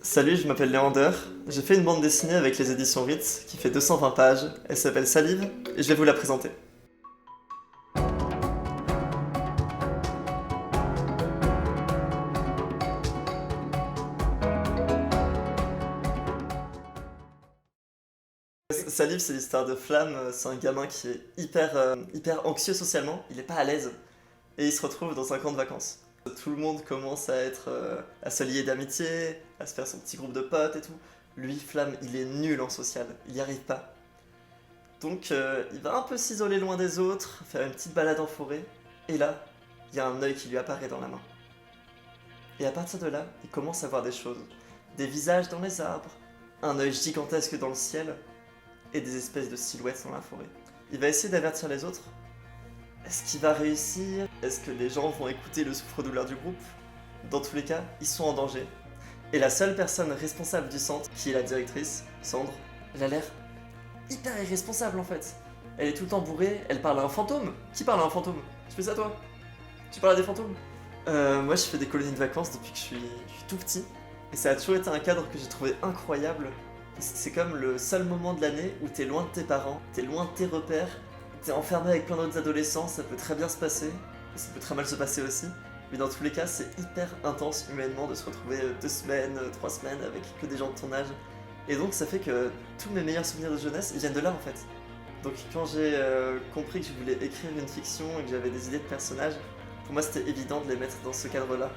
Salut, je m'appelle Léander. J'ai fait une bande dessinée avec les éditions Ritz qui fait 220 pages. Elle s'appelle Salive et je vais vous la présenter. Salive, c'est l'histoire de Flamme. C'est un gamin qui est hyper anxieux socialement. Il est pas à l'aise et il se retrouve dans un camp de vacances. Tout le monde commence à se lier d'amitié, à se faire son petit groupe de potes et tout. Lui, Flamme, il est nul en social. Il n'y arrive pas. Donc il va un peu s'isoler loin des autres, faire une petite balade en forêt, et là, il y a un œil qui lui apparaît dans la main. Et à partir de là, il commence à voir des choses. Des visages dans les arbres, un œil gigantesque dans le ciel, et des espèces de silhouettes dans la forêt. Il va essayer d'avertir les autres. Est-ce qu'il va réussir? Est-ce que les gens vont écouter le souffre-douleur du groupe? Dans tous les cas, ils sont en danger. Et la seule personne responsable du centre, qui est la directrice, Sandre, elle a l'air hyper irresponsable en fait. Elle est tout le temps bourrée, elle parle à un fantôme. Qui parle à un fantôme? Tu fais ça toi? Tu parles à des fantômes? Moi je fais des colonies de vacances depuis que je suis tout petit. Et ça a toujours été un cadre que j'ai trouvé incroyable. Parce que c'est comme le seul moment de l'année où t'es loin de tes parents, t'es loin de tes repères, t'es enfermé avec plein d'autres adolescents, ça peut très bien se passer, et ça peut très mal se passer aussi. Mais dans tous les cas, c'est hyper intense humainement de se retrouver 2 semaines, 3 semaines avec que des gens de ton âge. Et donc ça fait que tous mes meilleurs souvenirs de jeunesse, ils viennent de là en fait. Donc quand j'ai compris que je voulais écrire une fiction et que j'avais des idées de personnages, pour moi c'était évident de les mettre dans ce cadre-là.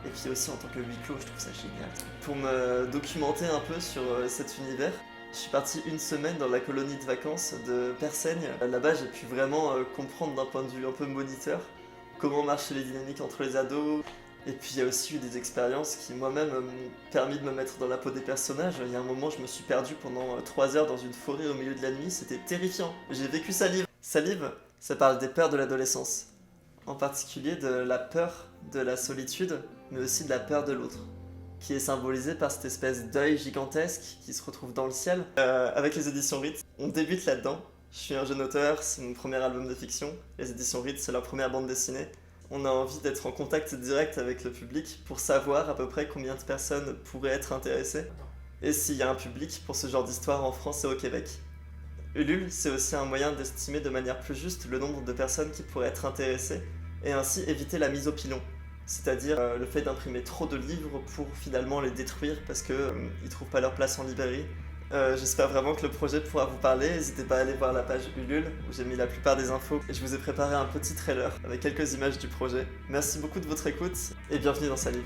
Et puis aussi en tant que huis clos, je trouve ça génial. Pour me documenter un peu sur cet univers, je suis parti une semaine dans la colonie de vacances de Persaigne. Là-bas j'ai pu vraiment comprendre d'un point de vue un peu moniteur comment marchaient les dynamiques entre les ados. Et puis il y a aussi eu des expériences qui moi-même m'ont permis de me mettre dans la peau des personnages. Il y a un moment je me suis perdu pendant 3 heures dans une forêt au milieu de la nuit, c'était terrifiant. J'ai vécu Salive. Salive, ça parle des peurs de l'adolescence. En particulier de la peur de la solitude, mais aussi de la peur de l'autre, qui est symbolisée par cette espèce d'œil gigantesque qui se retrouve dans le ciel. Avec les éditions Ritz, on débute là-dedans. Je suis un jeune auteur, c'est mon premier album de fiction. Les éditions Ritz, c'est leur première bande dessinée. On a envie d'être en contact direct avec le public pour savoir à peu près combien de personnes pourraient être intéressées et s'il y a un public pour ce genre d'histoire en France et au Québec. Ulule, c'est aussi un moyen d'estimer de manière plus juste le nombre de personnes qui pourraient être intéressées et ainsi éviter la mise au pilon, c'est-à-dire le fait d'imprimer trop de livres pour finalement les détruire parce qu'ils ne trouvent pas leur place en librairie. J'espère vraiment que le projet pourra vous parler. N'hésitez pas à aller voir la page Ulule où j'ai mis la plupart des infos et je vous ai préparé un petit trailer avec quelques images du projet. Merci beaucoup de votre écoute et bienvenue dans Salive.